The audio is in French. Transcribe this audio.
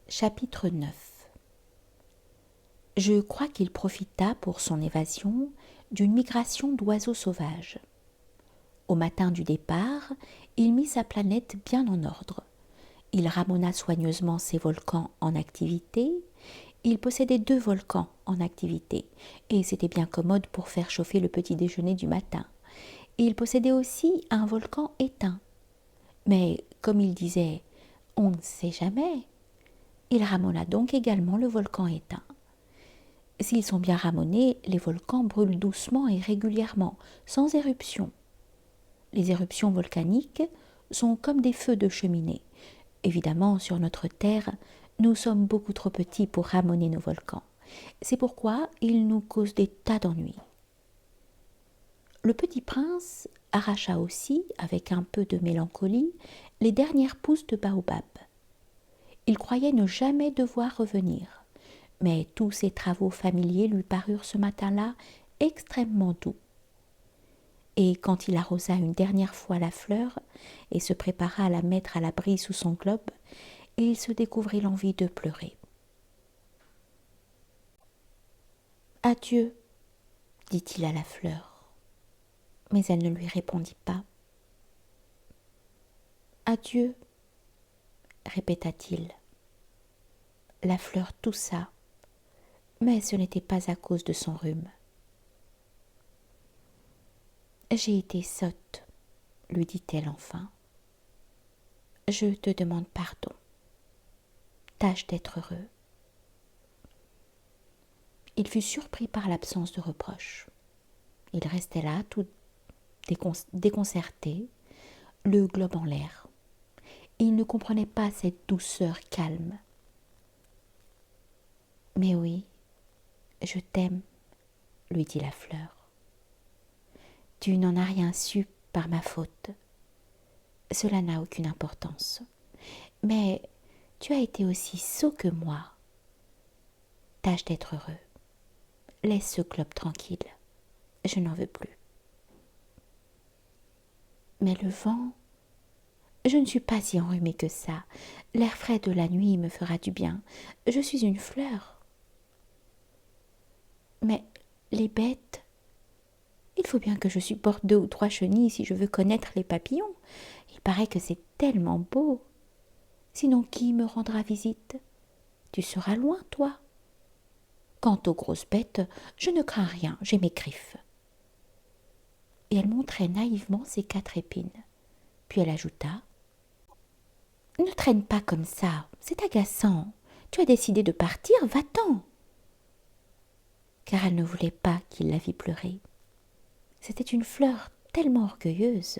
Chapitre 9. Je crois qu'il profita pour son évasion d'une migration d'oiseaux sauvages. Au matin du départ, il mit sa planète bien en ordre. Il ramena soigneusement ses volcans en activité. Il possédait 2 volcans en activité, et c'était bien commode pour faire chauffer le petit déjeuner du matin. Il possédait aussi un volcan éteint. Mais, comme il disait « on ne sait jamais », il ramena donc également le volcan éteint. S'ils sont bien ramonés, les volcans brûlent doucement et régulièrement, sans éruption. Les éruptions volcaniques sont comme des feux de cheminée. Évidemment, sur notre Terre, nous sommes beaucoup trop petits pour ramener nos volcans. C'est pourquoi ils nous causent des tas d'ennuis. Le petit prince arracha aussi, avec un peu de mélancolie, les dernières pousses de baobab. Il croyait ne jamais devoir revenir, mais tous ses travaux familiers lui parurent ce matin-là extrêmement doux. Et quand il arrosa une dernière fois la fleur et se prépara à la mettre à l'abri sous son globe, il se découvrit l'envie de pleurer. « Adieu, dit-il à la fleur, mais elle ne lui répondit pas. « Adieu, répéta-t-il. La fleur toussa, mais ce n'était pas à cause de son rhume. « J'ai été sotte, lui dit-elle enfin. Je te demande pardon. Tâche d'être heureux. » Il fut surpris par l'absence de reproche. Il restait là, tout déconcerté, le globe en l'air. Il ne comprenait pas cette douceur calme. « Mais oui, je t'aime, lui dit la fleur. Tu n'en as rien su par ma faute. Cela n'a aucune importance. Mais tu as été aussi sot que moi. Tâche d'être heureux. Laisse ce globe tranquille. Je n'en veux plus. Mais le vent, je ne suis pas si enrhumée que ça. L'air frais de la nuit me fera du bien. Je suis une fleur. Mais les bêtes, il faut bien que je supporte 2 ou 3 chenilles si je veux connaître les papillons. Il paraît que c'est tellement beau. Sinon, qui me rendra visite? Tu seras loin, toi. Quant aux grosses bêtes, je ne crains rien, j'ai mes griffes. Et elle montrait naïvement ses 4 épines. Puis elle ajouta: Ne traîne pas comme ça, c'est agaçant. Tu as décidé de partir, va-t'en. Car elle ne voulait pas qu'il la vît pleurer. C'était une fleur tellement orgueilleuse